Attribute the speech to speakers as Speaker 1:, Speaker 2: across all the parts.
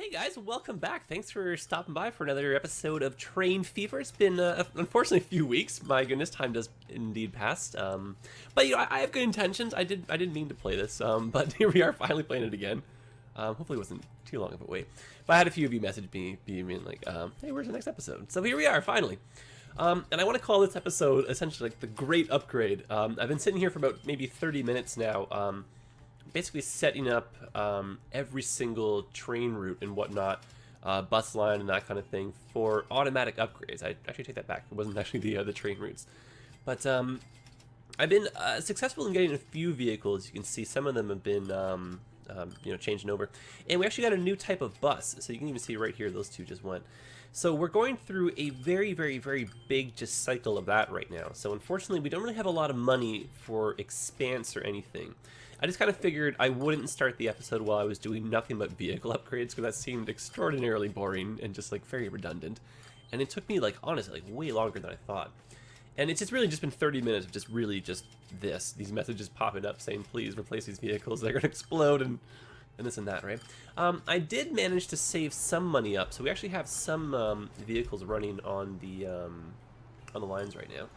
Speaker 1: Hey guys, welcome back. Thanks for stopping by for another episode of Train Fever. It's been unfortunately a few weeks. My goodness, time does indeed pass. But you know, I have good intentions. I didn't mean to play this, but here we are, finally playing it again. Hopefully, it wasn't too long of a wait. But I had a few of you message me, being like, "Hey, where's the next episode?" So here we are, finally. And I want to call this episode essentially like the Great Upgrade. I've been sitting here for about maybe 30 minutes now. Basically setting up every single train route and whatnot, bus line and that kind of thing for automatic upgrades. I actually take that back. It wasn't actually the train routes, but I've been successful in getting a few vehicles. You can see some of them have been changing over, and we actually got a new type of bus. So you can even see right here, those two just went. So we're going through a very big just cycle of that right now. So unfortunately, we don't really have a lot of money for expanse or anything. I just kind of figured I wouldn't start the episode while I was doing nothing but vehicle upgrades, because that seemed extraordinarily boring and just like very redundant. And it took me like honestly like way longer than I thought. And it's just really just been 30 minutes of just really just these messages popping up saying please replace these vehicles, they're gonna explode and this and that, right? I did manage to save some money up, so we actually have some vehicles running on the lines right now.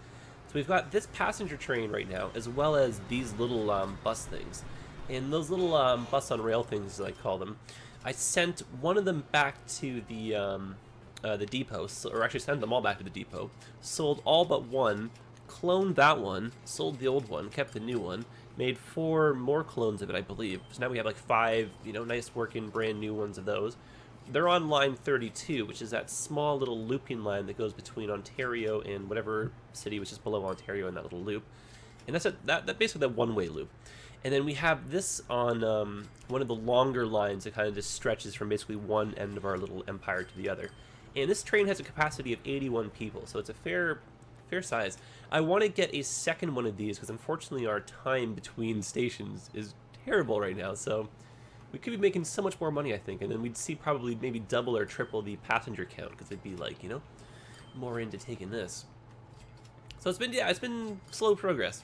Speaker 1: So we've got this passenger train right now, as well as these little bus things. And those little bus on rail things, as I call them, I sent one of them back to the depot, or actually sent them all back to the depot, sold all but one, cloned that one, sold the old one, kept the new one, made 4 more clones of it, I believe. So now we have like 5, nice working brand new ones of those. They're on line 32, which is that small little looping line that goes between Ontario and whatever city which is below Ontario in that little loop. And that's that basically that one-way loop. And then we have this on one of the longer lines that kind of just stretches from basically one end of our little empire to the other. And this train has a capacity of 81 people, so it's a fair size. I want to get a second one of these because unfortunately our time between stations is terrible right now, so we could be making so much more money, I think, and then we'd see probably maybe double or triple the passenger count because it'd be like, more into taking this. So it's been slow progress.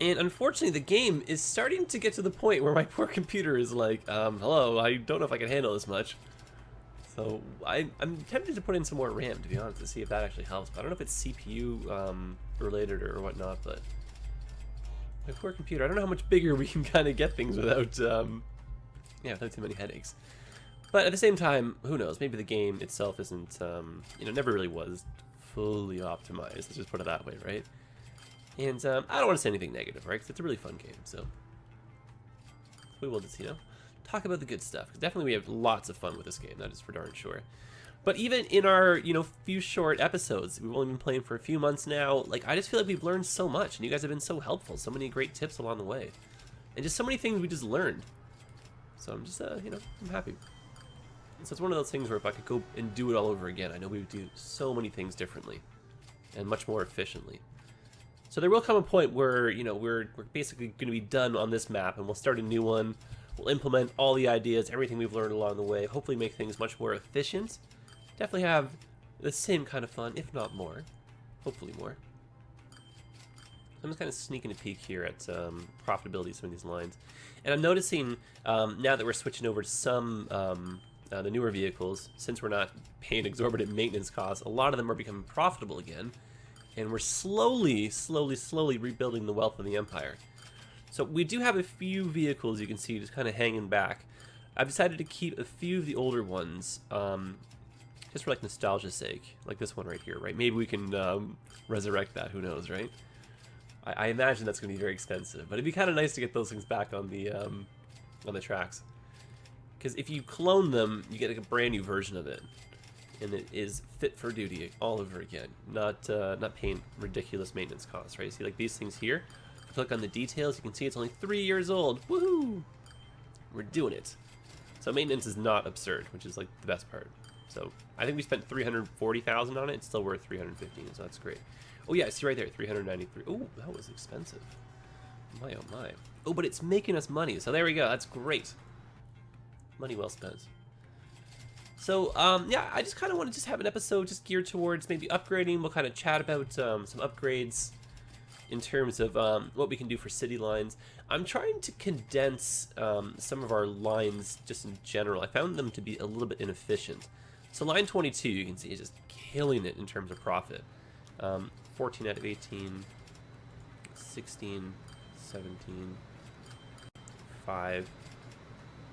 Speaker 1: And unfortunately, the game is starting to get to the point where my poor computer is like, hello, I don't know if I can handle this much. So I'm tempted to put in some more RAM, to be honest, to see if that actually helps. But I don't know if it's CPU related or whatnot, but my poor computer, I don't know how much bigger we can kind of get things without, without too many headaches. But at the same time, who knows? Maybe the game itself isn't, never really was fully optimized. Let's just put it that way, right? And I don't want to say anything negative, right? Because it's a really fun game, so we will just, talk about the good stuff. Because definitely we have lots of fun with this game, that is for darn sure. But even in our, few short episodes, we've only been playing for a few months now, like, I just feel like we've learned so much, and you guys have been so helpful, so many great tips along the way. And just so many things we just learned. So I'm just, I'm happy. And so it's one of those things where if I could go and do it all over again, I know we would do so many things differently and much more efficiently. So there will come a point where, we're basically going to be done on this map, and we'll start a new one. We'll implement all the ideas, everything we've learned along the way, hopefully make things much more efficient. Definitely have the same kind of fun, if not more. Hopefully more. I'm just kind of sneaking a peek here at profitability of some of these lines. And I'm noticing, now that we're switching over to some the newer vehicles, since we're not paying exorbitant maintenance costs, a lot of them are becoming profitable again. And we're slowly rebuilding the wealth of the Empire. So we do have a few vehicles you can see just kind of hanging back. I've decided to keep a few of the older ones, just for like nostalgia's sake, like this one right here, right? Maybe we can resurrect that, who knows, right? I imagine that's going to be very expensive, but it'd be kind of nice to get those things back on the tracks. Because if you clone them, you get like a brand new version of it, and it is fit for duty all over again. Not paying ridiculous maintenance costs, right? See, like these things here. Click on the details, you can see it's only 3 years old. Woohoo! We're doing it. So maintenance is not absurd, which is like the best part. So I think we spent 340,000 on it. It's still worth 315, so that's great. Oh yeah, I see right there, 393. Oh, that was expensive. My oh my. Oh, but it's making us money, so there we go. That's great. Money well spent. So yeah, I just kind of want to just have an episode just geared towards maybe upgrading. We'll kind of chat about some upgrades. in terms of what we can do for city lines. I'm trying to condense some of our lines just in general. I found them to be a little bit inefficient. So line 22, you can see, is just killing it in terms of profit. 14 out of 18, 16, 17, 5,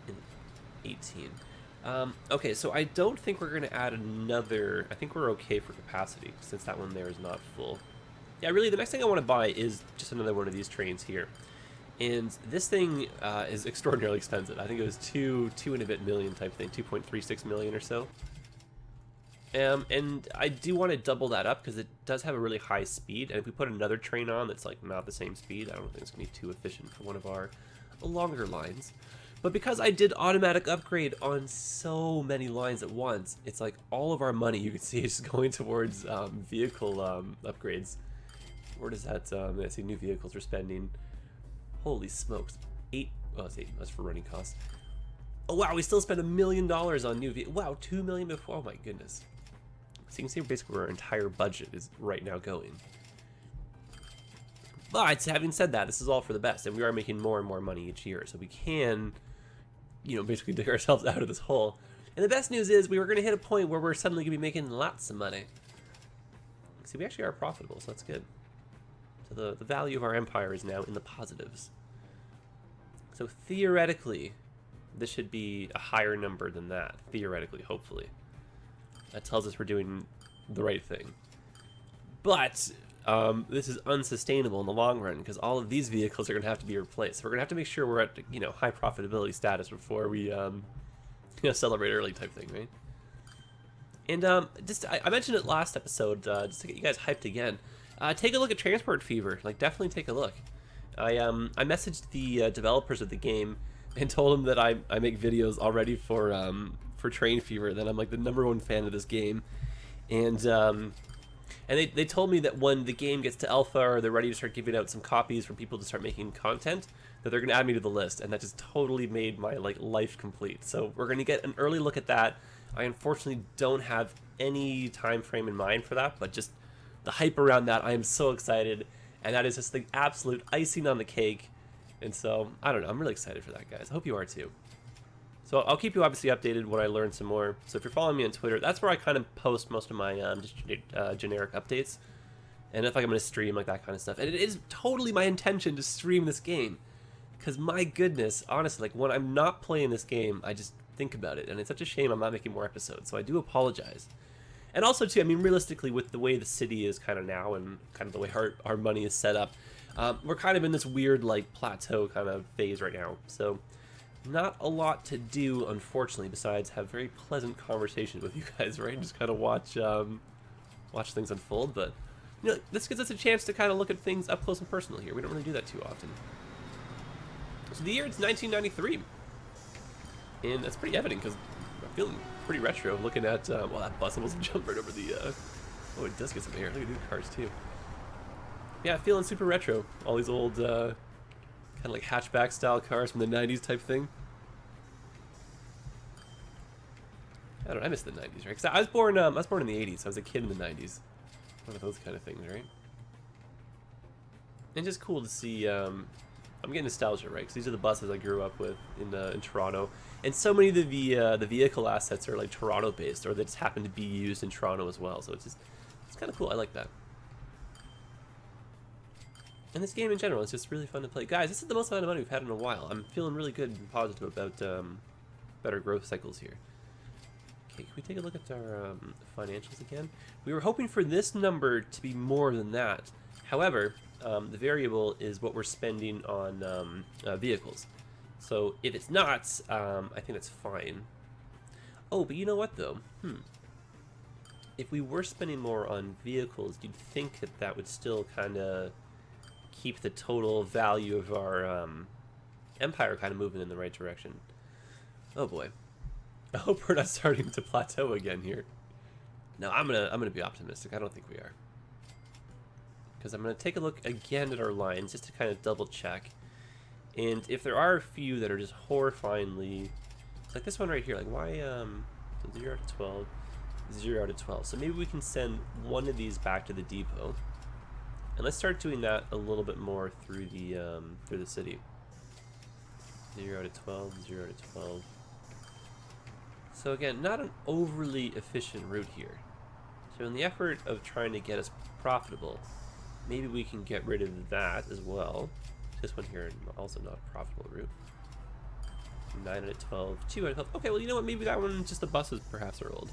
Speaker 1: and 18. Okay, so I don't think we're going to add another. I think we're okay for capacity, since that one there is not full. Yeah, really, the next thing I want to buy is just another one of these trains here. And this thing is extraordinarily expensive. I think it was two and a bit million type thing, 2.36 million or so. And I do want to double that up because it does have a really high speed. And if we put another train on that's like not the same speed, I don't think it's going to be too efficient for one of our longer lines. But because I did automatic upgrade on so many lines at once, it's like all of our money, you can see, is just going towards vehicle upgrades. Where does that, I see new vehicles we're spending. Holy smokes. 8, oh, it's 8, that's for running costs. Oh wow, we still spent $1 million on new vehicles. Wow, 2 million before, oh my goodness. So you can see basically where our entire budget is right now going. But having said that, this is all for the best, and we are making more and more money each year, so we can, you know, basically dig ourselves out of this hole. And the best news is we were going to hit a point where we're suddenly going to be making lots of money. See, we actually are profitable, so that's good. So the value of our empire is now in the positives. So theoretically, this should be a higher number than that. Theoretically, hopefully. That tells us we're doing the right thing. But this is unsustainable in the long run because all of these vehicles are going to have to be replaced. So we're going to have to make sure we're at, you know, high profitability status before we you know, celebrate early type thing, right? And I mentioned it last episode, just to get you guys hyped again. Take a look at Transport Fever. Like, definitely take a look. I messaged the developers of the game and told them that I make videos already for Train Fever. That I'm like the #1 fan of this game, and they told me that when the game gets to alpha or they're ready to start giving out some copies for people to start making content, that they're gonna add me to the list, and that just totally made my life complete. So we're gonna get an early look at that. I unfortunately don't have any time frame in mind for that, but just the hype around that, I am so excited, and that is just the absolute icing on the cake. And so, I don't know, I'm really excited for that, guys. I hope you are too. So I'll keep you obviously updated when I learn some more. So if you're following me on Twitter, that's where I kind of post most of my just generic updates. And if like I'm going to stream, like that kind of stuff. And it is totally my intention to stream this game. Because my goodness, honestly, like when I'm not playing this game, I just think about it. And it's such a shame I'm not making more episodes. So I do apologize. And also, too, I mean, realistically, with the way the city is kind of now and kind of the way our money is set up, we're kind of in this weird, like, plateau kind of phase right now. So not a lot to do, unfortunately, besides have very pleasant conversations with you guys, right? And just kind of watch things unfold. But, you know, this gives us a chance to kind of look at things up close and personal here. We don't really do that too often. So the year it's 1993. And that's pretty evident because I'm feeling pretty retro looking at, well, that bus almost jumped right over the, oh, it does get some air. Look at these cars, too. Yeah, feeling super retro. All these old, kind of like hatchback style cars from the 90s type thing. I don't know, I miss the 90s, right? Because I was born in the 80s. I was a kid in the 90s. One of those kind of things, right? And just cool to see, I'm getting nostalgia, right? Because these are the buses I grew up with in Toronto, and so many of the vehicle assets are like Toronto-based, or they just happen to be used in Toronto as well. So it's kind of cool. I like that. And this game in general is just really fun to play, guys. This is the most amount of money we've had in a while. I'm feeling really good and positive about better growth cycles here. Okay, can we take a look at our financials again? We were hoping for this number to be more than that. However, the variable is what we're spending on vehicles. So if it's not, I think that's fine. Oh, but you know what though? If we were spending more on vehicles, you'd think that that would still kind of keep the total value of our empire kind of moving in the right direction. Oh boy. I hope we're not starting to plateau again here. No, I'm gonna be optimistic. I don't think we are. Because I'm going to take a look again at our lines just to kind of double check. And if there are a few that are just horrifyingly, like this one right here, like why, so 0 out of 12, 0 out of 12. So maybe we can send one of these back to the depot. And let's start doing that a little bit more through the city. 0 to 12, 0 to 12. So again, not an overly efficient route here. So in the effort of trying to get us profitable, maybe we can get rid of that as well. This one here, also not a profitable route. 9 out of 12, 2 out of 12. Okay, well, you know what? Maybe that one, just the buses perhaps are old.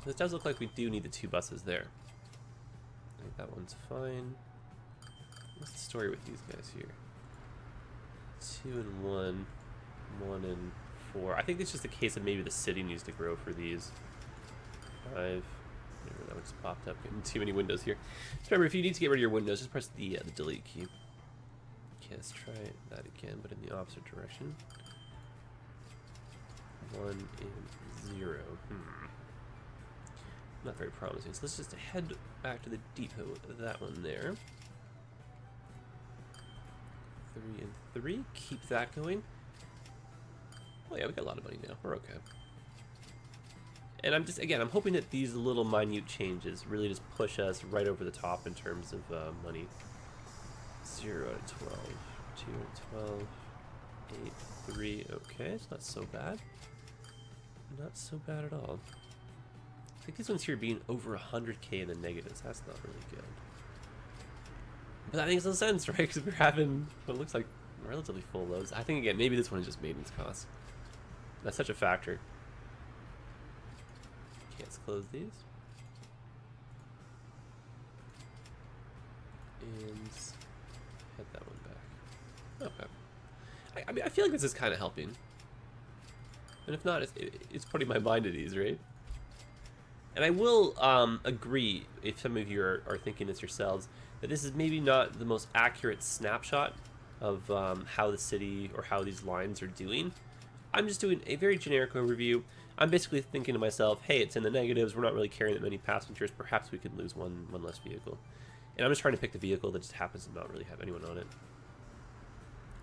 Speaker 1: This does look like we do need the 2 buses there. I think that one's fine. What's the story with these guys here? 2 and 1, 1 and 4. I think it's just a case of maybe the city needs to grow for these. 5. That one just popped up. Getting too many windows here. Just remember, if you need to get rid of your windows, just press the delete key. Okay, let's try that again, but in the opposite direction. 1 and 0. Not very promising. So let's just head back to the depot. That one there. 3 and 3. Keep that going. Oh yeah, we got a lot of money now. We're okay. And I'm just, again, I'm hoping that these little minute changes really just push us right over the top in terms of money. 0 out of 12. 2 out of 12. 8, 3. Okay, it's not so bad. Not so bad at all. I think these ones here being over 100k in the negatives, that's not really good. But that makes no sense, right? Because we're having what looks like relatively full loads. I think, again, maybe this one is just maintenance costs. That's such a factor. Okay, let's close these. And head that one back. Okay. I mean, I feel like this is kind of helping. And if not, it's putting my mind at ease, right? And I will agree, if some of you are thinking this yourselves, that this is maybe not the most accurate snapshot of how the city or how these lines are doing. I'm just doing a very generic overview. I'm basically thinking to myself, hey, it's in the negatives, we're not really carrying that many passengers, perhaps we could lose one less vehicle. And I'm just trying to pick the vehicle that just happens to not really have anyone on it.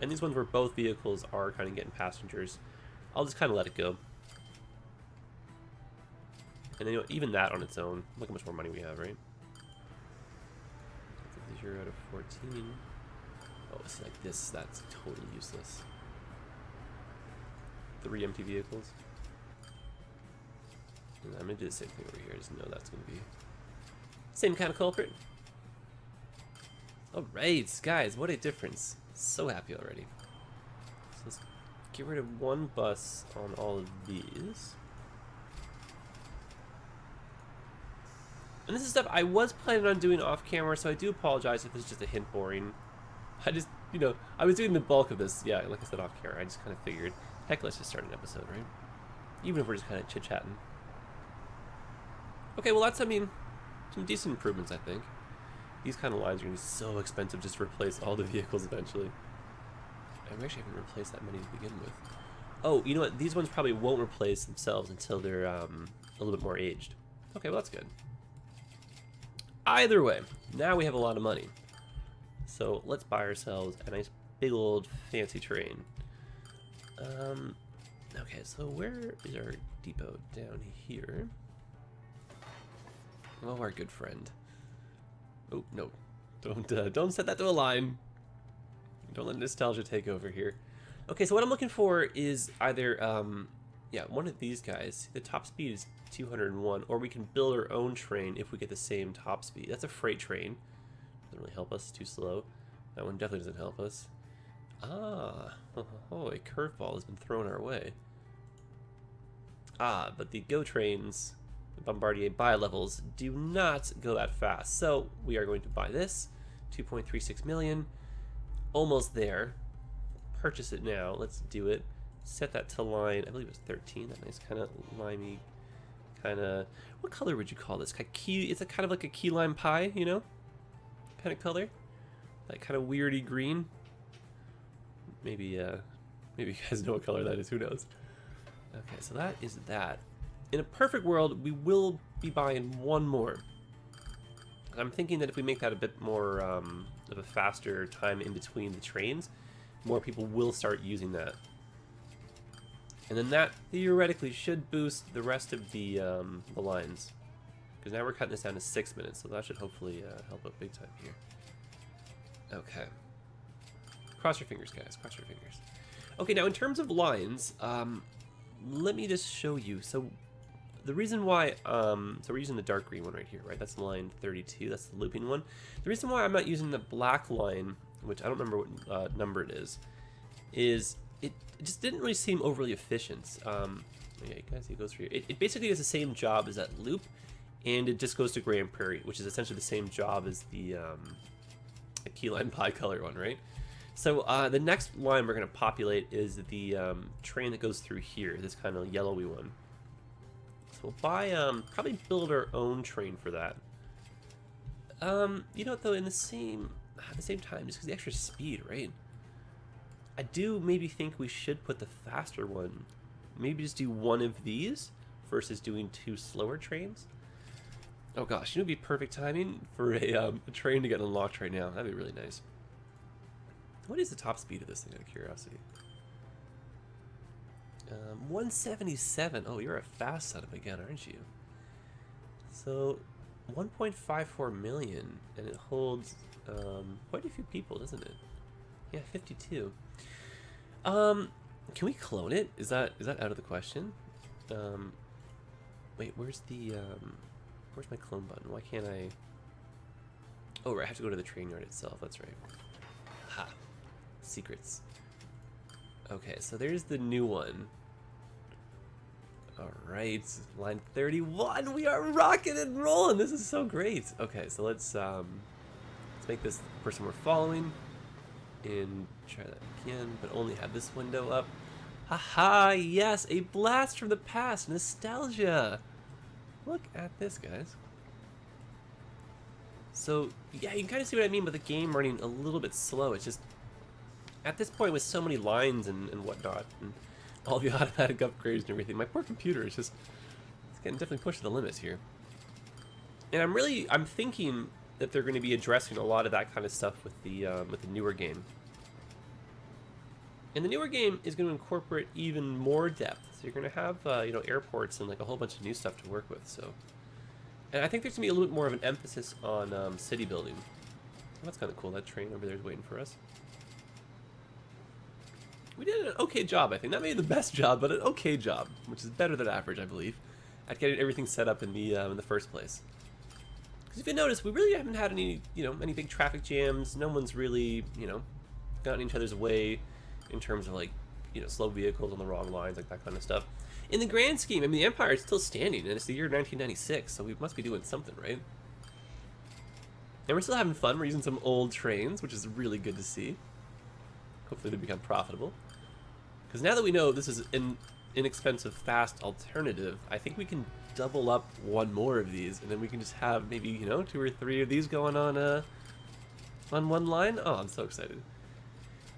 Speaker 1: And these ones where both vehicles are kind of getting passengers, I'll just kind of let it go. And then, you know, even that on its own, look how much more money we have, right? 0 out of 14. Oh, it's like this, that's totally useless. 3 empty vehicles. And I'm gonna do the same thing over here, just know that's gonna be same kind of culprit. Alright, guys, what a difference. So happy already. So let's get rid of 1 bus on all of these. And this is stuff I was planning on doing off camera, so I do apologize if this is just a hint boring. I just, you know, I was doing the bulk of this, yeah, like I said, off camera. I just kind of figured, heck, let's just start an episode, right? Even if we're just kind of chit-chatting. Okay, well that's, I mean, some decent improvements, I think. These kind of lines are going to be so expensive just to replace all the vehicles eventually. And we actually haven't replaced that many to begin with. Oh, you know what? These ones probably won't replace themselves until they're a little bit more aged. Okay, well that's good. Either way, now we have a lot of money. So let's buy ourselves a nice big old fancy train. Okay, so where is our depot? Down here. Oh, our good friend. Oh, no. Don't set that to a line. Don't let nostalgia take over here. Okay, so what I'm looking for is either, yeah, one of these guys. The top speed is 201, or we can build our own train if we get the same top speed. That's a freight train. Doesn't really help us, too slow. That one definitely doesn't help us. Ah, oh, a curveball has been thrown our way. Ah, but the Go trains, the Bombardier buy levels, do not go that fast. So we are going to buy this, 2.36 million, almost there. Purchase it now. Let's do it. Set that to line, I believe it's 13. That nice kind of limey, kind of, what color would you call this? It's a kind of like a key lime pie, you know, kind of color, like kind of weirdy green. Maybe maybe you guys know what color that is. Who knows? Okay, so that is that. In a perfect world, we will be buying one more. I'm thinking that if we make that a bit more of a faster time in between the trains, more people will start using that. And then that theoretically should boost the rest of the lines. Because now we're cutting this down to 6 minutes, so that should hopefully help out big time here. Okay. Cross your fingers, guys. Cross your fingers. Okay, now in terms of lines, let me just show you. So the reason why, so we're using the dark green one right here, right? That's line 32. That's the looping one. The reason why I'm not using the black line, which I don't remember what number it is it just didn't really seem overly efficient. Yeah, you guys see it goes through here. It basically does the same job as that loop, and it just goes to Grand Prairie, which is essentially the same job as the key line bicolor one, right? So the next line we're going to populate is the train that goes through here, this kind of yellowy one. So we'll buy, probably build our own train for that. You know what though, at the same time, just because the extra speed, right? I do maybe think we should put the faster one. Maybe just do one of these versus doing 2 slower trains. Oh gosh, you know, it'd be perfect timing for a train to get unlocked right now. That'd be really nice. What is the top speed of this thing, out of curiosity? 177. Oh, you're a fast son of a gun, aren't you? So 1.54 million, and it holds quite a few people, doesn't it? Yeah, 52. Can we clone it? Is that out of the question? Wait, where's my clone button? Why can't I? Oh, right, I have to go to the train yard itself. That's right. Ha. Secrets. Okay, so there's the new one. All right, line 31. We are rocking and rolling. This is so great. Okay, so let's make this the person we're following, and try that again, but only have this window up. Haha, yes, a blast from the past, nostalgia. Look at this, guys. So yeah, you can kind of see what I mean by the game running a little bit slow. It's just at this point with so many lines and whatnot, and all the automatic upgrades and everything, my poor computer is just, it's getting definitely pushed to the limits here. And I'm thinking that they're going to be addressing a lot of that kind of stuff with the newer game. And the newer game is going to incorporate even more depth. So you're going to have you know, airports and like a whole bunch of new stuff to work with. So, and I think there's going to be a little bit more of an emphasis on city building. Well, that's kind of cool. That train over there is waiting for us. We did an okay job, I think. Not maybe the best job, but an okay job, which is better than average, I believe, at getting everything set up in the first place. Because if you notice, we really haven't had any, you know, any big traffic jams. No one's really, you know, gotten in each other's way in terms of, like, you know, slow vehicles on the wrong lines, like that kind of stuff. In the grand scheme, I mean, the Empire is still standing, and it's the year 1996, so we must be doing something, right? And we're still having fun. We're using some old trains, which is really good to see. Hopefully they become profitable. Because now that we know this is an inexpensive, fast alternative, I think we can double up one more of these, and then we can just have maybe, you know, 2 or 3 of these going on one line. Oh, I'm so excited.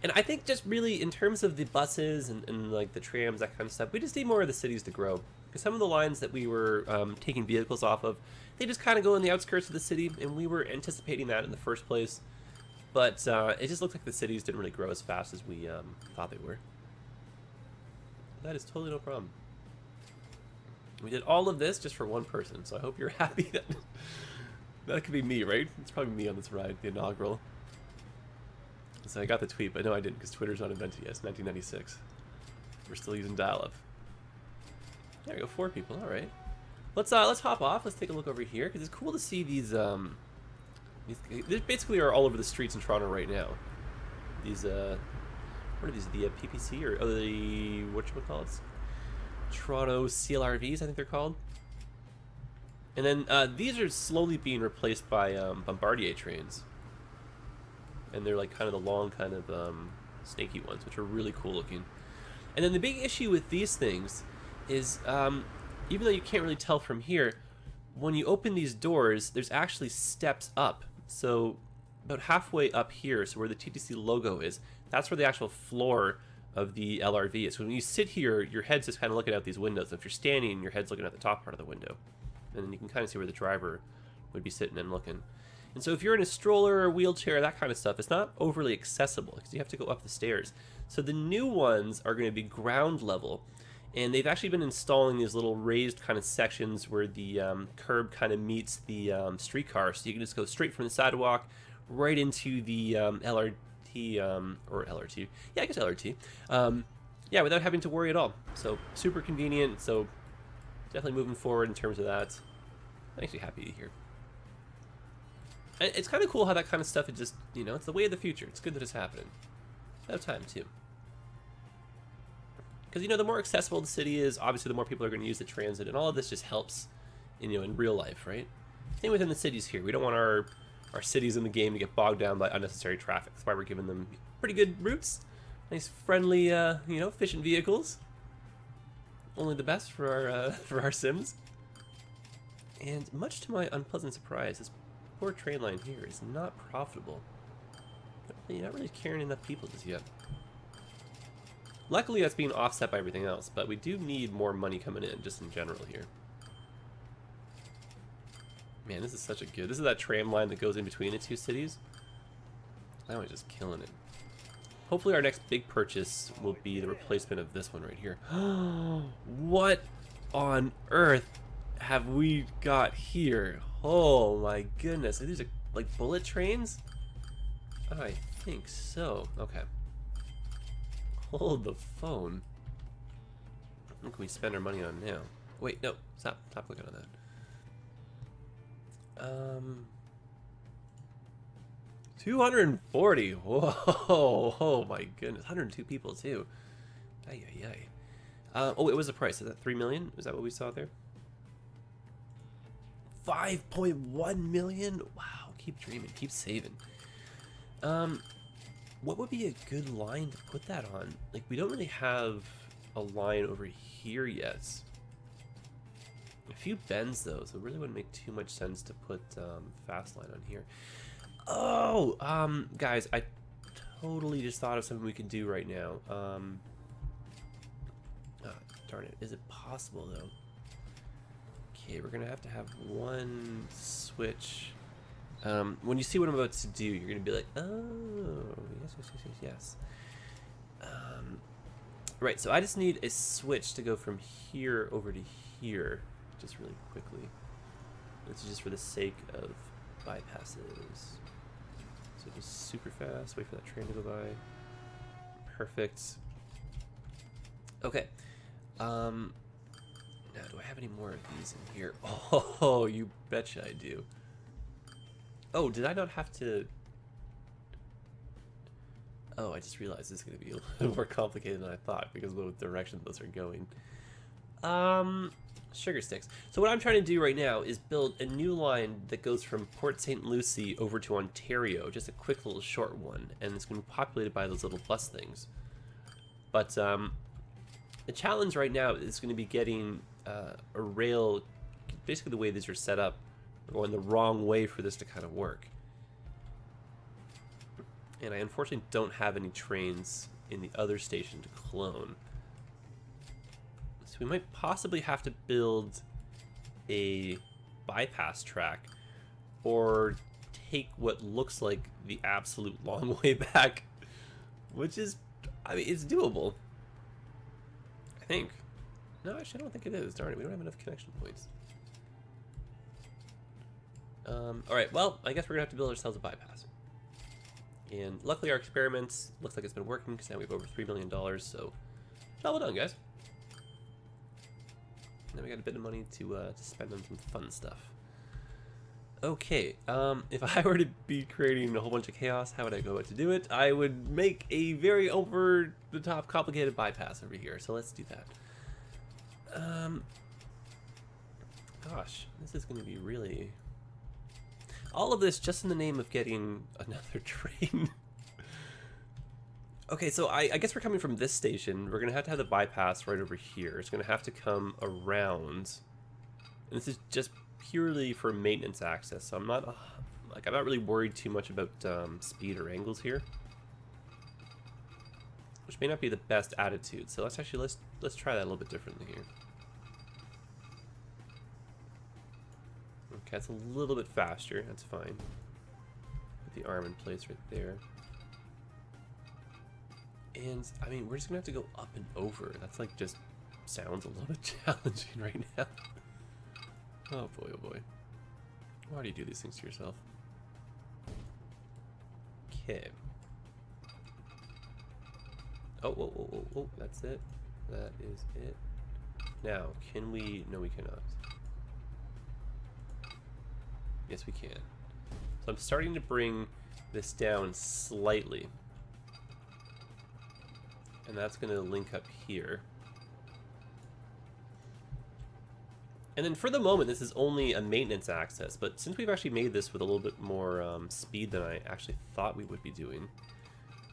Speaker 1: And I think just really in terms of the buses and like the trams, that kind of stuff, we just need more of the cities to grow. Because some of the lines that we were taking vehicles off of, they just kind of go in the outskirts of the city, and we were anticipating that in the first place. But it just looked like the cities didn't really grow as fast as we thought they were. That is totally no problem. We did all of this just for one person, so I hope you're happy that that could be me, right? It's probably me on this ride, the inaugural. So I got the tweet, but no, I didn't, because Twitter's not invented yet. It's 1996. We're still using dial-up. There we go, 4 people. All right. Let's hop off. Let's take a look over here, because it's cool to see these. These basically are all over the streets in Toronto right now. These what are these? The PPC or the whatchamacallits? Toronto CLRVs, I think they're called. And then these are slowly being replaced by Bombardier trains. And they're like kind of the long, kind of snaky ones, which are really cool looking. And then the big issue with these things is, even though you can't really tell from here, when you open these doors, there's actually steps up. So about halfway up here, so where the TTC logo is, that's where the actual floor of the LRV is. So when you sit here, your head's just kind of looking out these windows. If you're standing, your head's looking at the top part of the window. And then you can kind of see where the driver would be sitting and looking. And so if you're in a stroller or wheelchair, that kind of stuff, it's not overly accessible because you have to go up the stairs. So the new ones are going to be ground level. And they've actually been installing these little raised kind of sections where the curb kind of meets the streetcar, so you can just go straight from the sidewalk right into the LRT, or LRT. Yeah, I guess LRT. Yeah, without having to worry at all. So super convenient. So definitely moving forward in terms of that. I'm actually happy to hear. And it's kind of cool how that kind of stuff is just, you know, it's the way of the future. It's good that it's happening. Out of time too. Because, you know, the more accessible the city is, obviously the more people are going to use the transit, and all of this just helps, you know, in real life, right? Same within the cities here. We don't want our cities in the game to get bogged down by unnecessary traffic. That's why we're giving them pretty good routes. Nice, friendly, you know, efficient vehicles. Only the best for our Sims. And much to my unpleasant surprise, this poor train line here is not profitable. Not really carrying enough people just yet. Luckily, that's being offset by everything else, but we do need more money coming in, just in general here. Man, this is such a good... This is that tram line that goes in between the two cities. That one's just killing it. Hopefully our next big purchase will be the replacement of this one right here. What on earth have we got here? Oh my goodness. Are these like bullet trains? I think so. Okay. Hold the phone. What can we spend our money on now? Wait, no. Stop looking at that. 240. Whoa. Oh my goodness. 102 people too. Ay, ay, ay. Oh, it was the price. Is that 3 million? Is that what we saw there? 5.1 million? Wow. Keep dreaming. Keep saving. What would be a good line to put that on? Like, we don't really have a line over here yet. A few bends, though, so it really wouldn't make too much sense to put fast line on here. Oh, guys, I totally just thought of something we could do right now. Oh, darn it. Is it possible, though? Okay, we're going to have one switch. When you see what I'm about to do, you're going to be like, oh, yes. Right, so I just need a switch to go from here over to here, just really quickly. This is just for the sake of bypasses. So just super fast, wait for that train to go by. Perfect. Okay. Now, do I have any more of these in here? Oh, you betcha I do. Oh, did I not have to... Oh, I just realized this is going to be a little more complicated than I thought because of the direction those are going. Sugar sticks. So what I'm trying to do right now is build a new line that goes from Port St. Lucie over to Ontario, just a quick little short one, and it's going to be populated by those little bus things. But the challenge right now is going to be getting a rail, basically the way these are set up, going the wrong way for this to kind of work. And I unfortunately don't have any trains in the other station to clone. So we might possibly have to build a bypass track or take what looks like the absolute long way back, which is, I mean, it's doable. I think. No, actually I don't think it is. Darn it, we don't have enough connection points. Alright, well, I guess we're going to have to build ourselves a bypass. And luckily our experiments looks like it's been working because now we have over $3 million, so job well done, guys. Now we got a bit of money to spend on some fun stuff. Okay, if I were to be creating a whole bunch of chaos, how would I go about to do it? I would make a very over-the-top complicated bypass over here, so let's do that. Gosh, this is going to be really... All of this just in the name of getting another train. Okay, so I guess we're coming from this station. We're going to have the bypass right over here. It's going to have to come around. And this is just purely for maintenance access, so I'm not really worried too much about speed or angles here. Which may not be the best attitude. So let's try that a little bit differently here. Okay, that's a little bit faster. That's fine. Put the arm in place right there. And, I mean, we're just going to have to go up and over. That's, like, just sounds a little bit challenging right now. Oh boy, oh boy. Why do you do these things to yourself? Okay. Oh, whoa, whoa, whoa, whoa, that's it. That is it. Now, can we... No, we cannot. Yes, we can. So I'm starting to bring this down slightly. And that's going to link up here. And then for the moment, this is only a maintenance access, but since we've actually made this with a little bit more speed than I actually thought we would be doing,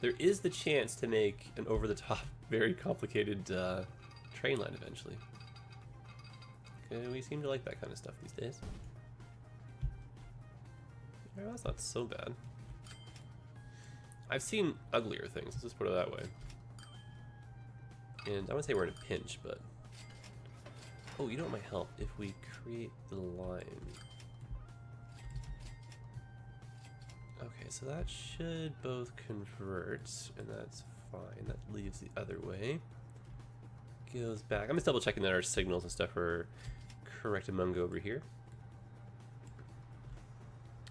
Speaker 1: there is the chance to make an over-the-top, very complicated train line eventually. Okay, we seem to like that kind of stuff these days. Well, that's not so bad. I've seen uglier things, let's just put it that way. And I wouldn't say we're in a pinch, but... Oh, you know what might help? If we create the line. Okay, so that should both convert, and that's fine. That leaves the other way. Goes back. I'm just double checking that our signals and stuff are correct among over here.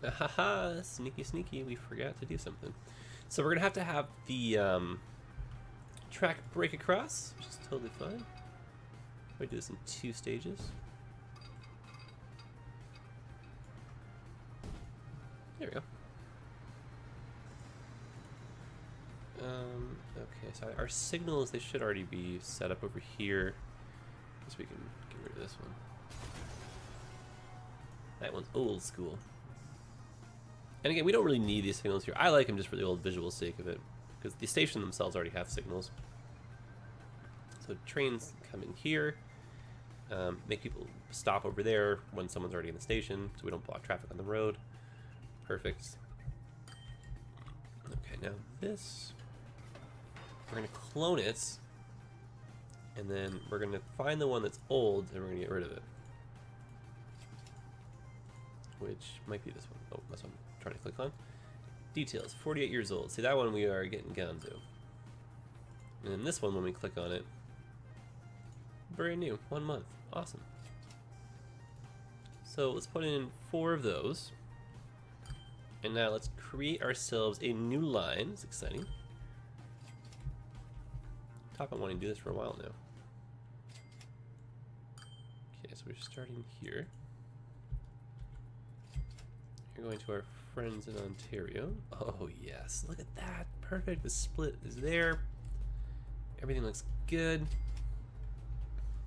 Speaker 1: Ahaha, sneaky, sneaky, we forgot to do something. So we're gonna have the track break across, which is totally fine. We do this in 2 stages. There we go. Okay, so our signals, they should already be set up over here. Guess we can get rid of this one. That one's old school. And again, we don't really need these signals here. I like them just for the old visual sake of it, because the station themselves already have signals. So trains come in here, make people stop over there when someone's already in the station, so we don't block traffic on the road. Perfect. Okay, now this, we're going to clone it, and then we're going to find the one that's old, and we're going to get rid of it. Which might be this one. Oh, that's what I'm trying to click on. Details, 48 years old. See, that one we are getting down to. And then this one, when we click on it, brand new, 1 month. Awesome. So let's put in 4 of those. And now let's create ourselves a new line. It's exciting. I've been wanting to do this for a while now. Okay, so we're starting here. You're going to our friends in Ontario. Oh yes, look at that. Perfect. The split is there. Everything looks good.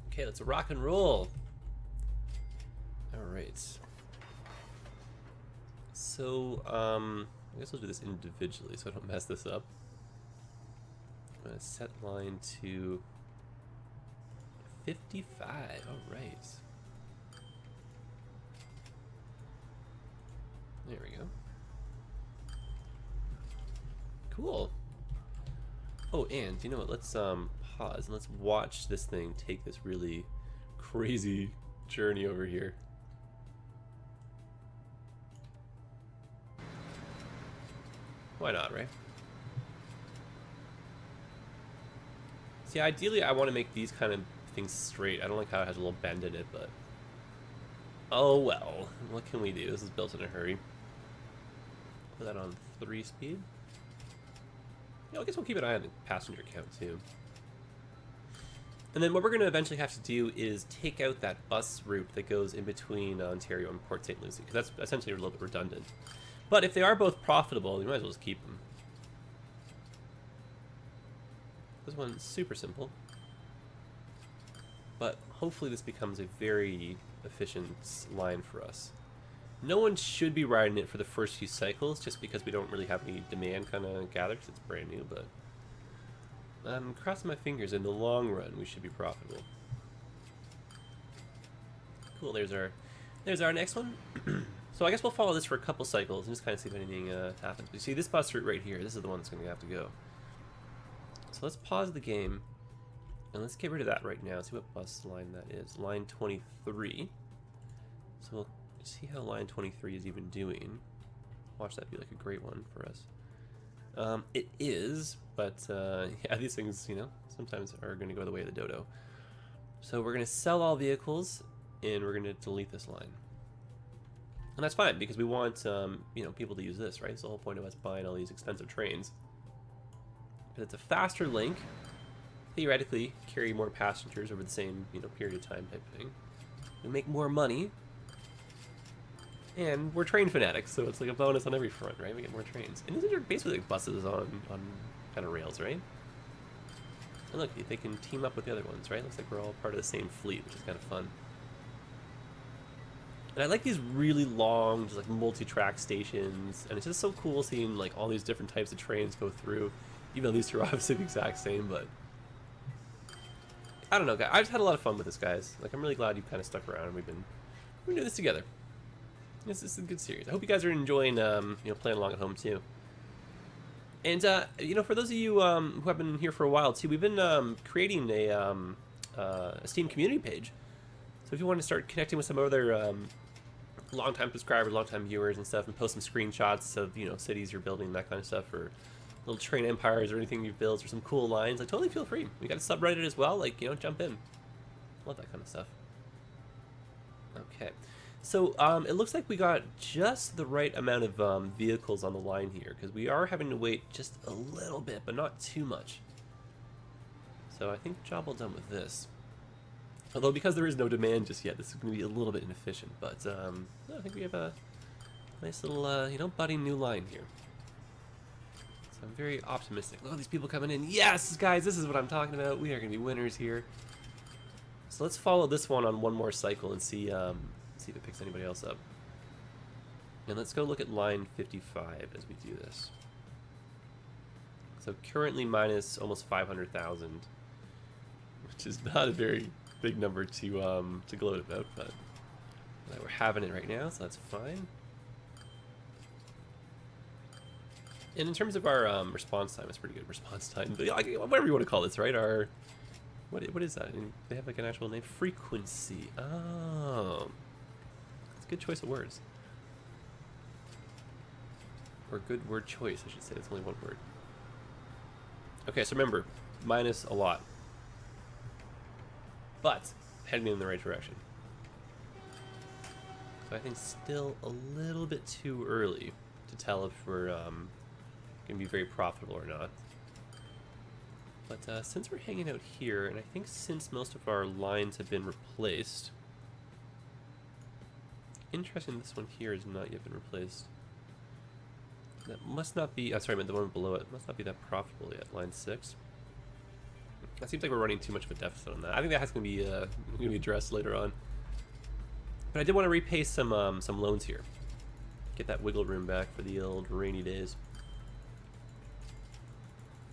Speaker 1: Okay, let's rock and roll. All right. So, I guess we'll do this individually so I don't mess this up. I'm gonna set line to 55. All right. There we go. Cool. Oh, and you know what? Let's pause and let's watch this thing take this really crazy journey over here. Why not, right? See, ideally I want to make these kind of things straight. I don't like how it has a little bend in it, but oh well. What can we do? This is built in a hurry. Put that on 3 speed. Yeah, I guess we'll keep an eye on the passenger count too. And then what we're going to eventually have to do is take out that bus route that goes in between Ontario and Port St. Lucie, because that's essentially a little bit redundant. But if they are both profitable, we might as well just keep them. This one's super simple. But hopefully this becomes a very efficient line for us. No one should be riding it for the first few cycles, just because we don't really have any demand kind of gathered, because it's brand new, but I'm crossing my fingers. In the long run, we should be profitable. Cool, there's our next one. So I guess we'll follow this for a couple cycles and just kind of see if anything happens. You see this bus route right here, this is the one that's going to have to go. So let's pause the game, and let's get rid of that right now. See what bus line that is. Line 23. So we'll see how line 23 is even doing. Watch that be like a great one for us. It is, but yeah, these things, you know, sometimes are going to go the way of the dodo. So we're going to sell all vehicles, and we're going to delete this line. And that's fine, because we want you know, people to use this, right? It's the whole point of us buying all these expensive trains. But it's a faster link, theoretically carry more passengers over the same, you know, period of time type thing. We make more money, and we're train fanatics, so it's like a bonus on every front, right? We get more trains. And these are basically like buses on kind of rails, right? And look, they can team up with the other ones, right? Looks like we're all part of the same fleet, which is kind of fun. And I like these really long, just like multi-track stations, and it's just so cool seeing like all these different types of trains go through, even though these two are obviously the exact same, but I don't know, guys. I just had a lot of fun with this, guys. Like, I'm really glad you kind of stuck around and we've been doing this together. This is a good series. I hope you guys are enjoying, you know, playing along at home too. And you know, for those of you who have been here for a while too, we've been creating a Steam community page. So if you want to start connecting with some other long-time subscribers, long-time viewers and stuff, and post some screenshots of, you know, cities you're building, that kind of stuff, or little train empires or anything you've built, or some cool lines, like, totally feel free. We got a subreddit as well, like, you know, jump in. Love that kind of stuff. Okay. So, it looks like we got just the right amount of vehicles on the line here, because we are having to wait just a little bit, but not too much. So I think job well done with this. Although, because there is no demand just yet, this is going to be a little bit inefficient, but I think we have a nice little, you know, budding new line here. So I'm very optimistic. Look at these people coming in. Yes, guys, this is what I'm talking about. We are going to be winners here. So let's follow this one on one more cycle and see if it picks anybody else up. And let's go look at line 55 as we do this. So currently minus almost 500,000, which is not a very big number to gloat about, but we're having it right now, so that's fine. And in terms of our response time, it's pretty good response time. But whatever you want to call this, right? Our what is that? And they have like an actual name. Frequency. Oh, that's a good choice of words. Or good word choice, I should say. It's only one word. Okay, so remember, minus a lot, but heading in the right direction. So I think still a little bit too early to tell if we're going to be very profitable or not. But since we're hanging out here, and I think since most of our lines have been replaced, interesting, this one here has not yet been replaced. That must not be, oh, sorry, I meant the one below it, must not be that profitable yet, line 6. That seems like we're running too much of a deficit on that. I think that has to be addressed later on. But I did want to repay some loans here. Get that wiggle room back for the old rainy days.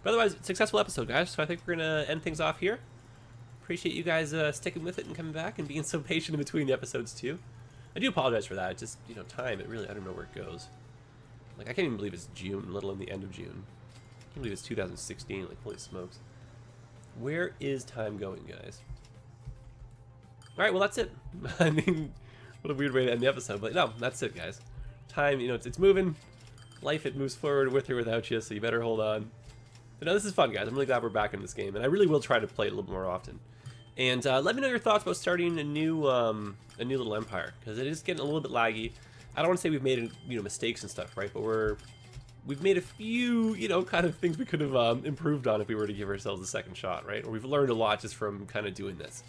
Speaker 1: But otherwise, successful episode, guys. So I think we're going to end things off here. Appreciate you guys sticking with it and coming back and being so patient in between the episodes, too. I do apologize for that. It's just, you know, time, it really, I don't know where it goes. Like, I can't even believe it's June, let alone the end of June. I can't believe it's 2016, like, holy smokes. Where is time going, guys? Alright, well, that's it. I mean, what a weird way to end the episode, but no, that's it, guys. Time, you know, it's moving. Life, it moves forward with or without you, so you better hold on. But no, this is fun, guys. I'm really glad we're back in this game, and I really will try to play it a little more often. And let me know your thoughts about starting a new little empire, because it is getting a little bit laggy. I don't want to say we've made, you know, mistakes and stuff, right? But we've made a few, you know, kind of things we could have improved on if we were to give ourselves a second shot, right? Or we've learned a lot just from kind of doing this.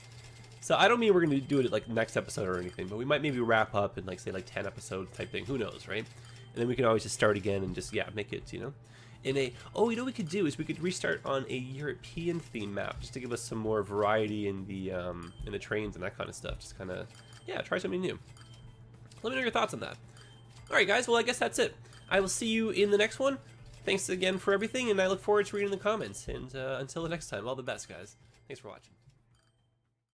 Speaker 1: So I don't mean we're going to do it like next episode or anything, but we might maybe wrap up and like say like 10 episodes type thing. Who knows, right? And then we can always just start again and just, yeah, make it, you know, in a, oh, you know what we could do is we could restart on a European theme map just to give us some more variety in the trains and that kind of stuff. Just kind of, yeah, try something new. Let me know your thoughts on that. Alright guys, well I guess that's it. I will see you in the next one. Thanks again for everything, and I look forward to reading the comments. And until the next time, all the best, guys. Thanks for watching.